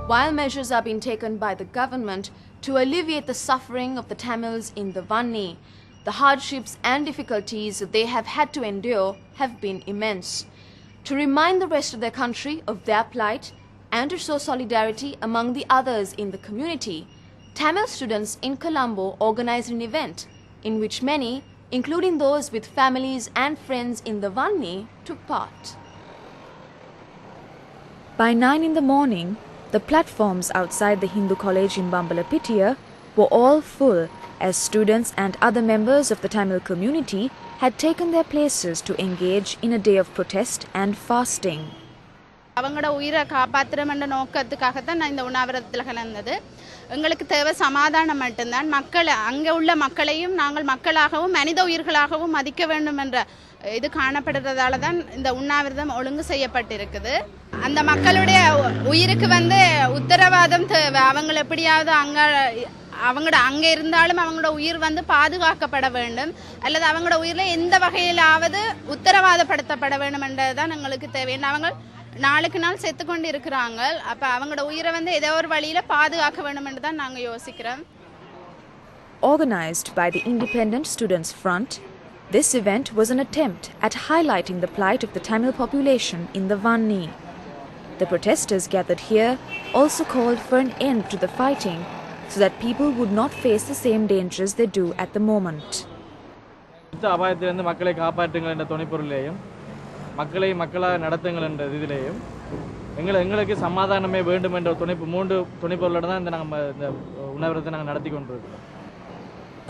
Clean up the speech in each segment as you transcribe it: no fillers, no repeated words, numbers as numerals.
While measures are being taken by the government to alleviate the suffering of the Tamils in the Vanni, the hardships and difficulties they have had to endure have been immense. To remind the rest of their country of their plight and to show solidarity among the others in the community, Tamil students in Colombo organized an event in which many, including those with families and friends in the Vanni, took part. By 9 in the morning, the platforms outside the Hindu college in Bambalapitiya were all full as students and other members of the Tamil community had taken their places to engage in a day of protest and fasting. அவங்களோட உயிரை காப்பாற்றுறமென்ற நோக்கத்துக்காக தான் நான் இந்த உண்ணாவிரதத்தில் கலந்தது. எங்களுக்கு தேவை சமாதானம் மட்டும்தான். மக்கள் அங்கே உள்ள மக்களையும் நாங்கள் மக்களாகவும் மனித உயிர்களாகவும் மதிக்க வேண்டும் என்ற இது காணப்படுறதால தான் இந்த உண்ணாவிரதம் ஒழுங்கு செய்யப்பட்டிருக்குது. அந்த மக்களுடைய உயிருக்கு உத்தரவாதம் தேவை. அவங்களை எப்படியாவது அங்கே இருந்தாலும் அவங்களோட உயிர் பாதுகாக்கப்பட வேண்டும் அல்லது அவங்களோட உயிரில் எந்த வகையிலாவது உத்தரவாதப்படுத்தப்பட வேண்டும் என்றதுதான் எங்களுக்கு தேவை. அவங்க நாளுக்கு நாள் செத்து கொண்டு இருக்கிறாங்க. அப்ப அவங்களோட உயிரை ஏதோ ஒரு வழியில பாதுகாக்க வேண்டும் என்று தான் நாங்க யோசிக்கிறோம். Organized by the Independent Students Front, this event was an attempt at highlighting the plight of the Tamil population in the Vanni. The protesters gathered here also called for an end to the fighting so that people would not face the same dangers they do at the moment. மக்களை காப்பாற்றுங்கள் என்ற துணைப்பொருளையும் மக்களை மக்களாக நடத்துங்கள் என்ற இதிலேயும் எங்களுக்கு சமாதானமே வேண்டும் என்ற மூன்று துணைப்பொருளோடு தான் இந்த உணவரத்தை நாங்கள் நடத்தி கொண்டிருக்கிறோம்.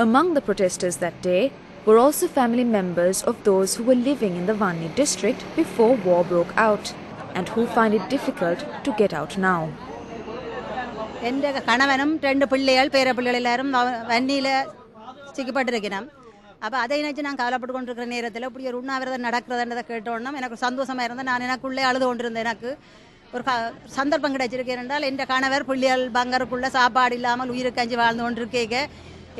Among the protesters that day were also family members of those who were living in the Vanni district before war broke out and who find it difficult to get out now. എൻ്റെ കണവനും 2 പിള്ളേർ പേരപ്പിള്ളേർ എല്ലാവരും വന്നിയിൽ சிக்கப்பட்டிருக்கிறோம். அப்போ அதை நினச்சி நான் கவலைப்பட்டு கொண்டிருக்கிற நேரத்தில் இப்படி ஒரு உண்ணாவிரதம் நடக்கிறதுன்றதை கேட்டோன்னா எனக்கு சந்தோஷமாக இருந்தேன். நான் எனக்குள்ளே அழுது கொண்டிருந்தேன். எனக்கு ஒரு சந்தர்ப்பம் கிடைச்சிருக்கேன் என்றால் என் கணவர் பிள்ளைகள் பங்கருக்குள்ளே சாப்பாடு இல்லாமல் உயிருக்கு அஞ்சு வாழ்ந்து கொண்டிருக்கேங்க.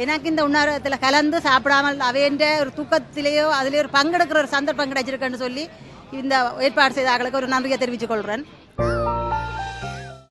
எனக்கு இந்த உண்ணாவிரதத்தில் கலந்து சாப்பிடாமல் அவையன்ற ஒரு தூக்கத்திலேயோ அதிலே ஒரு பங்கெடுக்கிற ஒரு சந்தர்ப்பம் கிடைச்சிருக்கேன்னு சொல்லி இந்த ஏற்பாடு செய்த ஆக்களுக்கு ஒரு நன்றியை தெரிவித்துக் கொள்கிறேன்.